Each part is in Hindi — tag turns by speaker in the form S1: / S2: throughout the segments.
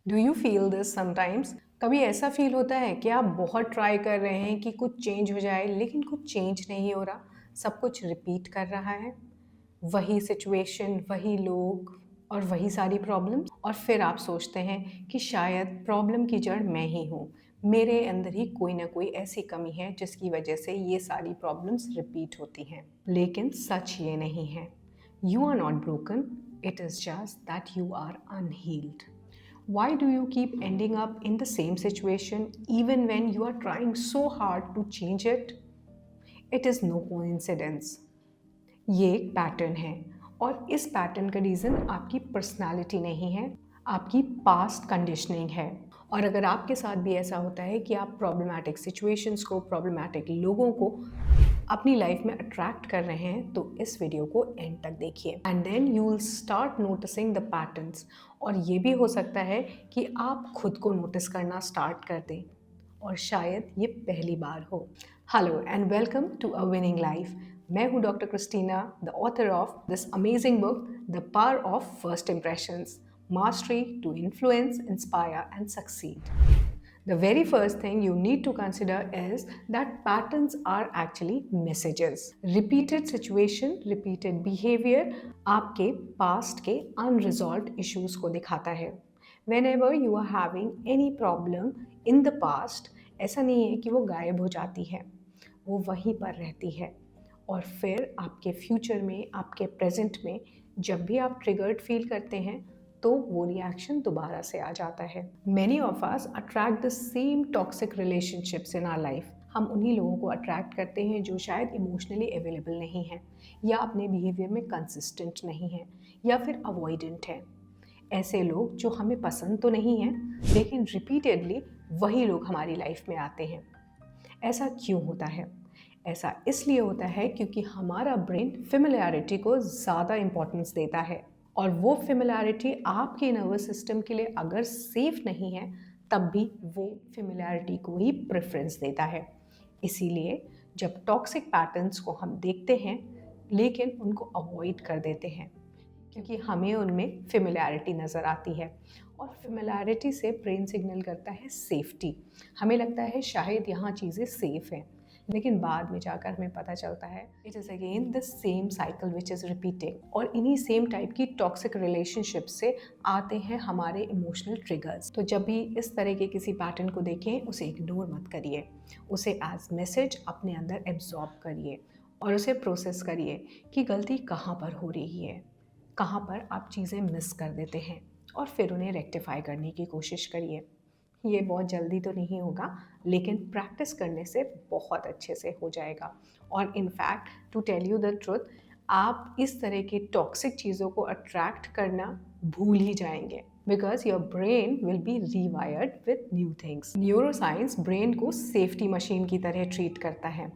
S1: Do you feel this sometimes? कभी ऐसा फील होता है कि आप बहुत ट्राई कर रहे हैं कि कुछ चेंज हो जाए, लेकिन कुछ चेंज नहीं हो रहा, सब कुछ रिपीट कर रहा है। वही सिचुएशन, वही लोग और वही सारी प्रॉब्लम्स, और फिर आप सोचते हैं कि शायद प्रॉब्लम की जड़ मैं ही हूँ। मेरे अंदर ही कोई ना कोई ऐसी कमी है जिसकी वजह से ये सारी प्रॉब्लम्स रिपीट होती हैं। लेकिन सच ये नहीं है। You are not broken, it is just that you are unhealed. Why do you keep ending up in the same situation even when you are trying so hard to change it? It is no coincidence. ये एक पैटर्न है, और इस पैटर्न का रीज़न आपकी पर्सनालिटी नहीं है, आपकी पास्ट कंडीशनिंग है। और अगर आपके साथ भी ऐसा होता है कि आप प्रॉब्लमैटिक सिचुएशंस को, प्रॉब्लमैटिक लोगों को अपनी लाइफ में अट्रैक्ट कर रहे हैं, तो इस वीडियो को एंड तक देखिए end then you will start noticing the patterns. और ये भी हो सकता है कि आप खुद को नोटिस करना स्टार्ट कर दें, और शायद ये पहली बार हो। Hello and welcome to a winning life. मैं हूँ doctor Christina, the author of this amazing book the power of first impressions, mastery to influence, inspire and succeed. The very first thing you need to consider is that patterns are actually messages. Repeated situation, repeated behavior आपके past के unresolved issues को दिखाता है. Whenever you are having any problem in the past, ऐसा नहीं है कि वो गायब हो जाती है, वो वहीं पर रहती है। और फिर आपके फ्यूचर में, आपके प्रेजेंट में जब भी आप ट्रिगर्ड फील करते हैं, तो वो रिएक्शन दोबारा से आ जाता है। Many of us attract the same toxic relationships in our life. हम उन्हीं लोगों को अट्रैक्ट करते हैं जो शायद इमोशनली अवेलेबल नहीं है, या अपने बिहेवियर में कंसिस्टेंट नहीं है, या फिर अवॉइडेंट है। ऐसे लोग जो हमें पसंद तो नहीं हैं, लेकिन रिपीटेडली वही लोग हमारी लाइफ में आते हैं। ऐसा क्यों होता है? ऐसा इसलिए होता है क्योंकि हमारा ब्रेन फेमिलियरिटी को ज़्यादा इम्पोर्टेंस देता है, और वो फेमिलियरिटी आपके नर्वस सिस्टम के लिए अगर सेफ नहीं है, तब भी वो फेमिलियरिटी को ही प्रेफरेंस देता है। इसीलिए जब टॉक्सिक पैटर्न्स को हम देखते हैं, लेकिन उनको अवॉइड कर देते हैं, क्योंकि हमें उनमें फेमिलियरिटी नज़र आती है, और फेमिलियरिटी से ब्रेन सिग्नल करता है सेफ्टी। हमें लगता है शायद यहाँ चीज़ें सेफ हैं, लेकिन बाद में जाकर हमें पता चलता है it is again the same cycle which is repeating. और इन्हीं सेम टाइप की टॉक्सिक रिलेशनशिप से आते हैं हमारे इमोशनल ट्रिगर्स। तो जब भी इस तरह के किसी पैटर्न को देखें, उसे इग्नोर मत करिए, उसे एज मैसेज अपने अंदर एब्जॉर्ब करिए और उसे प्रोसेस करिए कि गलती कहाँ पर हो रही है, कहाँ पर आप चीज़ें मिस कर देते हैं, और फिर उन्हें रेक्टिफाई करने की कोशिश करिए। ये बहुत जल्दी तो नहीं होगा, लेकिन प्रैक्टिस करने से बहुत अच्छे से हो जाएगा। और in fact to tell you the truth, आप इस तरह की टॉक्सिक चीज़ों को अट्रैक्ट करना भूल ही जाएंगे, because your brain will be rewired with new things. Neuroscience brain को सेफ्टी मशीन की तरह ट्रीट करता है,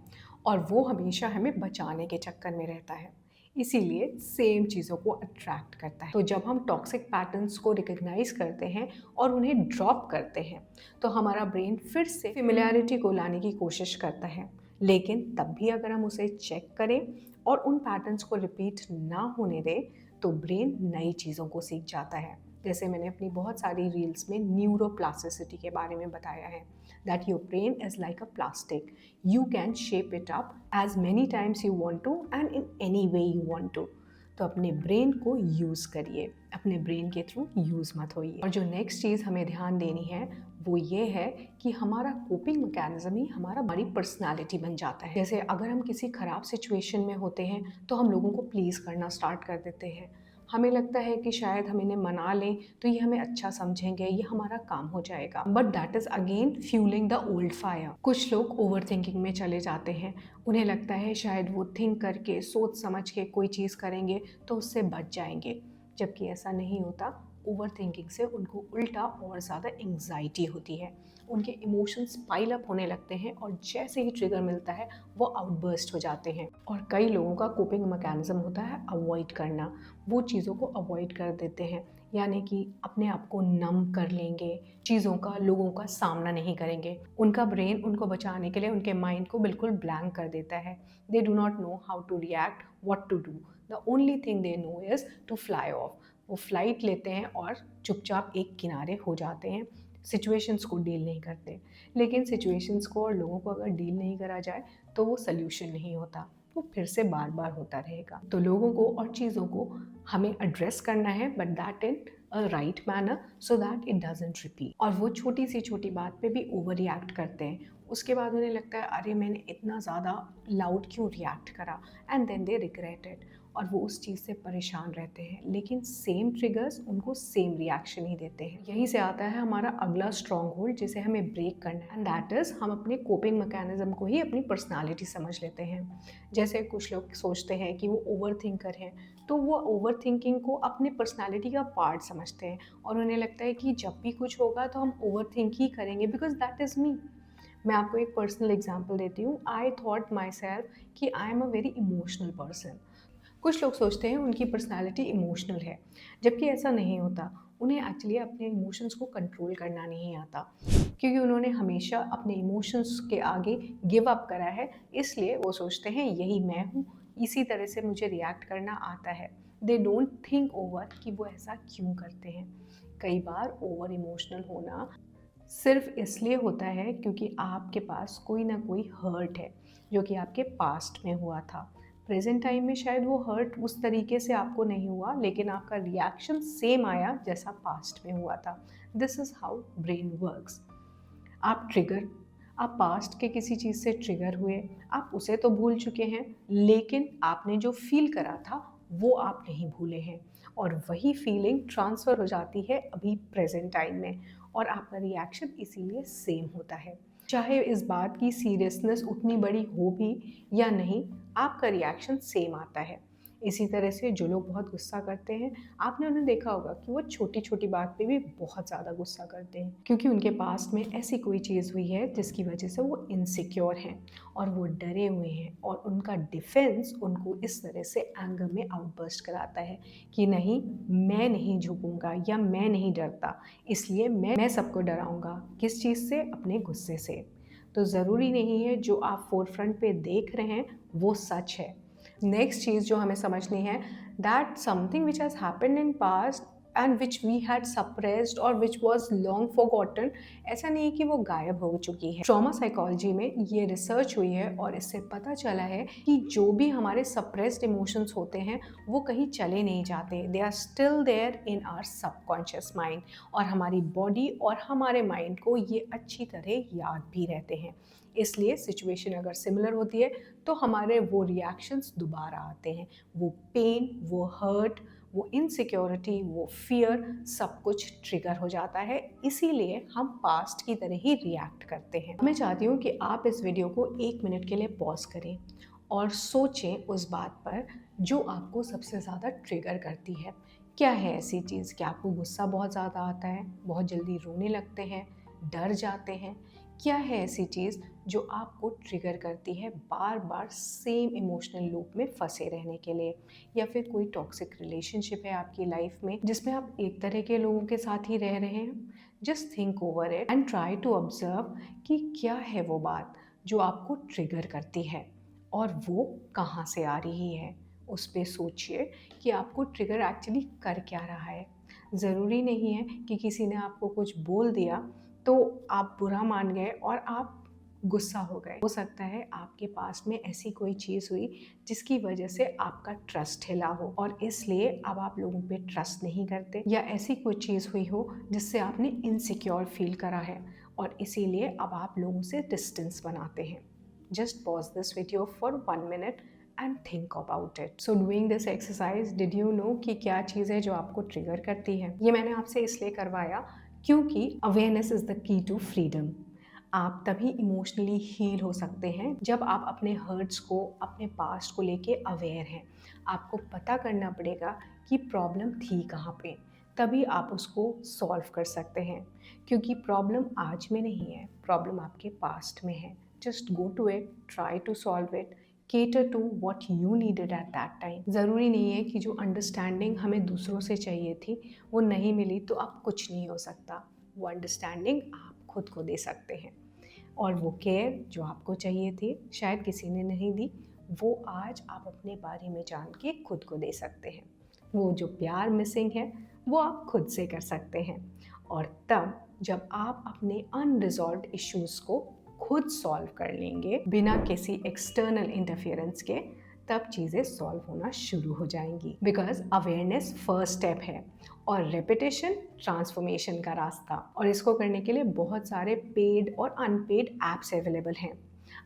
S1: और वो हमेशा हमें बचाने के चक्कर में रहता है, इसीलिए सेम चीज़ों को अट्रैक्ट करता है। तो जब हम टॉक्सिक पैटर्न्स को रिकग्नाइज करते हैं और उन्हें ड्रॉप करते हैं, तो हमारा ब्रेन फिर से फेमिलियरिटी को लाने की कोशिश करता है। लेकिन तब भी अगर हम उसे चेक करें और उन पैटर्न्स को रिपीट ना होने दें, तो ब्रेन नई चीज़ों को सीख जाता है। जैसे मैंने अपनी बहुत सारी रील्स में न्यूरोप्लास्टिसिटी के बारे में बताया है, that your brain is like a plastic, you can shape it up as many times you want to and in any way you want to. तो अपने ब्रेन को यूज़ करिए, अपने ब्रेन के थ्रू यूज़ मत होइए। और जो नेक्स्ट चीज़ हमें ध्यान देनी है वो ये है कि हमारा कोपिंग मैकेनिज्म ही हमारी पर्सनालिटी बन जाता है। जैसे अगर हम किसी ख़राब सिचुएशन में होते हैं, तो हम लोगों को प्लीज़ करना स्टार्ट कर देते हैं। हमें लगता है कि शायद हम इन्हें मना लें तो ये हमें अच्छा समझेंगे, ये हमारा काम हो जाएगा, but that is again fuelling the old fire. कुछ लोग ओवर थिंकिंग में चले जाते हैं, उन्हें लगता है शायद वो थिंक करके, सोच समझ के कोई चीज़ करेंगे तो उससे बच जाएंगे, जबकि ऐसा नहीं होता। ओवर थिंकिंग से उनको उल्टा और ज़्यादा एंग्जाइटी होती है, उनके इमोशंस पाइल अप होने लगते हैं, और जैसे ही ट्रिगर मिलता है वो आउटबर्स्ट हो जाते हैं। और कई लोगों का कोपिंग मैकेनिज्म होता है अवॉइड करना, वो चीज़ों को अवॉइड कर देते हैं, यानी कि अपने आप को नम कर लेंगे, चीज़ों का, लोगों का सामना नहीं करेंगे। उनका ब्रेन उनको बचाने के लिए उनके माइंड को बिल्कुल ब्लैंक कर देता है। They do not know how to react, what to do, the only thing they know is to fly off. वो फ़्लाइट लेते हैं और चुपचाप एक किनारे हो जाते हैं, सिचुएशंस को डील नहीं करते। लेकिन सिचुएशंस को और लोगों को अगर डील नहीं करा जाए तो वो सल्यूशन नहीं होता, वो फिर से बार बार होता रहेगा। तो लोगों को और चीज़ों को हमें एड्रेस करना है, but that in a right manner, so that it doesn't repeat. और वो छोटी सी छोटी बात पे भी ओवर रिएक्ट करते हैं। उसके बाद उन्हें लगता है अरे मैंने इतना ज़्यादा लाउड क्यों रिएक्ट करा, and then they regret it, और वो उस चीज़ से परेशान रहते हैं। लेकिन सेम ट्रिगर्स उनको सेम रिएक्शन ही देते हैं। यहीं से आता है हमारा अगला स्ट्रॉन्ग होल्ड जिसे हमें ब्रेक करना है, एंड दैट इज़ हम अपने कोपिंग मैकेनिज्म को ही अपनी पर्सनालिटी समझ लेते हैं। जैसे कुछ लोग सोचते हैं कि वो ओवर थिंकर हैं, तो वो ओवर थिंकिंग को अपने पर्सनालिटी का पार्ट समझते हैं, और उन्हें लगता है कि जब भी कुछ होगा तो हम ओवर थिंक ही करेंगे, बिकॉज दैट इज़ मी। मैं आपको एक पर्सनल एग्जांपल देती हूँ। आई थॉट माई सेल्फ कि I am a very emotional person. कुछ लोग सोचते हैं उनकी पर्सनैलिटी इमोशनल है, जबकि ऐसा नहीं होता। उन्हें एक्चुअली अपने इमोशंस को कंट्रोल करना नहीं आता, क्योंकि उन्होंने हमेशा अपने इमोशंस के आगे गिव अप करा है। इसलिए वो सोचते हैं यही मैं हूँ, इसी तरह से मुझे रिएक्ट करना आता है। दे डोंट थिंक ओवर कि वो ऐसा क्यों करते हैं। कई बार ओवर इमोशनल होना सिर्फ इसलिए होता है क्योंकि आपके पास कोई ना कोई हर्ट है जो कि आपके पास्ट में हुआ था। प्रेजेंट टाइम में शायद वो हर्ट उस तरीके से आपको नहीं हुआ, लेकिन आपका रिएक्शन सेम आया जैसा पास्ट में हुआ था। This is how brain works. आप पास्ट के किसी चीज़ से ट्रिगर हुए, आप उसे तो भूल चुके हैं, लेकिन आपने जो फील करा था वो आप नहीं भूले हैं, और वही फीलिंग ट्रांसफ़र हो जाती है अभी प्रेजेंट टाइम में, और आपका रिएक्शन इसीलिए सेम होता है। चाहे इस बात की सीरियसनेस उतनी बड़ी हो भी या नहीं, आपका रिएक्शन सेम आता है। इसी तरह से जो लोग बहुत गुस्सा करते हैं, आपने उन्हें देखा होगा कि वो छोटी छोटी बात पे भी बहुत ज़्यादा गुस्सा करते हैं, क्योंकि उनके पास्ट में ऐसी कोई चीज़ हुई है जिसकी वजह से वो इनसिक्योर हैं और वो डरे हुए हैं, और उनका डिफेंस उनको इस तरह से एंगर में आउटबर्स्ट कराता है कि नहीं, मैं नहीं झुकूंगा या मैं नहीं डरता, इसलिए मैं सबको डराऊंगा। किस चीज़ से? अपने गुस्से से। तो ज़रूरी नहीं है जो आप फोरफ्रंट पे देख रहे हैं वो सच है। नेक्स्ट चीज़ जो हमें समझनी है, that something which has happened in past and which we had suppressed और विच वॉज लॉन्ग फॉरगॉटन, ऐसा नहीं है कि वो गायब हो चुकी है। ट्रॉमा साइकोलॉजी में ये रिसर्च हुई है और इससे पता चला है कि जो भी हमारे सप्रेस्ड इमोशंस होते हैं वो कहीं चले नहीं जाते, they are still there in our subconscious mind, और हमारी बॉडी और हमारे माइंड को ये अच्छी तरह याद भी रहते हैं। इसलिए सिचुएशन अगर सिमिलर होती है तो हमारे वो रिएक्शंस दोबारा आते हैं। वो पेन, वो हर्ट, वो इनसिक्योरिटी, वो फियर, सब कुछ ट्रिगर हो जाता है। इसीलिए हम पास्ट की तरह ही रिएक्ट करते हैं। मैं चाहती हूँ कि आप इस वीडियो को 1 मिनट के लिए पॉज करें और सोचें उस बात पर जो आपको सबसे ज़्यादा ट्रिगर करती है। क्या है ऐसी चीज़? क्या आपको गुस्सा बहुत ज़्यादा आता है, बहुत जल्दी रोने लगते हैं, डर जाते हैं? क्या है ऐसी चीज़ जो आपको ट्रिगर करती है बार बार सेम इमोशनल लूप में फंसे रहने के लिए? या फिर कोई टॉक्सिक रिलेशनशिप है आपकी लाइफ में जिसमें आप एक तरह के लोगों के साथ ही रह रहे हैं? Just think over it and try to observe कि क्या है वो बात जो आपको ट्रिगर करती है और वो कहाँ से आ रही है। उस पर सोचिए कि आपको ट्रिगर एक्चुअली कर क्या रहा है। ज़रूरी नहीं है कि किसी ने आपको कुछ बोल दिया तो आप बुरा मान गए और आप गुस्सा हो गए। हो सकता है आपके पास में ऐसी कोई चीज़ हुई जिसकी वजह से आपका ट्रस्ट हिला हो, और इसलिए अब आप लोगों पे ट्रस्ट नहीं करते, या ऐसी कोई चीज़ हुई हो जिससे आपने इनसिक्योर फील करा है और इसीलिए अब आप लोगों से डिस्टेंस बनाते हैं। Just pause this video for 1 minute and think about it. So doing this exercise, did you know कि क्या चीज़ है जो आपको ट्रिगर करती है? ये मैंने आपसे इसलिए करवाया क्योंकि awareness is the key to freedom. आप तभी इमोशनली हील हो सकते हैं जब आप अपने हर्ट्स को, अपने पास्ट को लेके अवेयर हैं। आपको पता करना पड़ेगा कि प्रॉब्लम थी कहाँ पे, तभी आप उसको सॉल्व कर सकते हैं, क्योंकि प्रॉब्लम आज में नहीं है, प्रॉब्लम आपके पास्ट में है। Just go to it, try to solve it, cater to what you needed at that time। ज़रूरी नहीं है कि जो अंडरस्टैंडिंग हमें दूसरों से चाहिए थी वो नहीं मिली तो अब कुछ नहीं हो सकता। वो अंडरस्टैंडिंग आप खुद को दे सकते हैं, और वो केयर जो आपको चाहिए थी शायद किसी ने नहीं दी, वो आज आप अपने बारे में जान के खुद को दे सकते हैं। वो जो प्यार मिसिंग है वो आप खुद से कर सकते हैं। और तब जब आप अपने अनरिजॉल्व्ड इश्यूज़ को खुद सॉल्व कर लेंगे बिना किसी एक्सटर्नल इंटरफेरेंस के, तब चीज़ें सॉल्व होना शुरू हो जाएंगी। बिकॉज अवेयरनेस फर्स्ट स्टेप है और रेपिटेशन ट्रांसफॉर्मेशन का रास्ता। और इसको करने के लिए बहुत सारे पेड और अनपेड ऐप्स अवेलेबल हैं।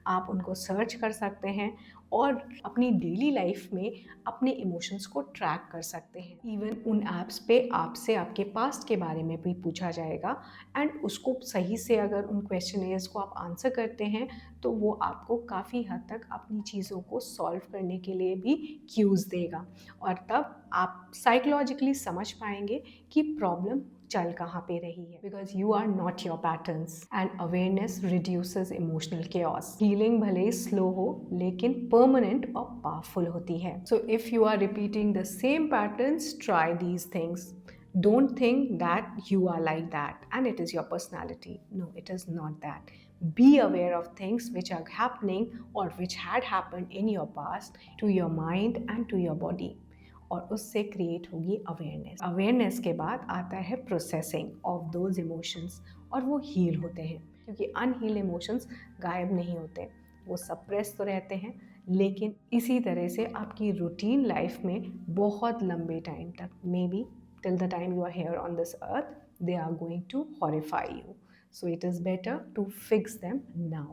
S1: आप उनको सर्च कर सकते हैं और अपनी डेली लाइफ में अपने इमोशंस को ट्रैक कर सकते हैं। इवन उन ऐप्स पे आपसे आपके पास्ट के बारे में भी पूछा जाएगा एंड उसको सही से अगर उन क्वेश्चनेयर्स को आप आंसर करते हैं तो वो आपको काफ़ी हद तक अपनी चीज़ों को सॉल्व करने के लिए भी क्यूज़ देगा। और तब आप साइकोलॉजिकली समझ पाएंगे कि प्रॉब्लम चल कहाँ पे रही है। Because you are not your patterns and awareness reduces emotional chaos. Healing भले ही स्लो हो लेकिन परमानेंट और पावरफुल होती है। So if you are repeating the same patterns, try these things. Don't think that you are like that and it is your personality. No, it is not that. Be aware of things which are happening or which had happened in your past to your mind and to your body. और उससे क्रिएट होगी अवेयरनेस। अवेयरनेस के बाद आता है प्रोसेसिंग ऑफ दोज इमोशंस और वो हील होते हैं। क्योंकि अनहील इमोशंस गायब नहीं होते, वो सप्रेस तो रहते हैं, लेकिन इसी तरह से आपकी रूटीन लाइफ में बहुत लंबे टाइम तक, may be till the time you are here on this earth, they are going to horrify you. So it is better to fix them now.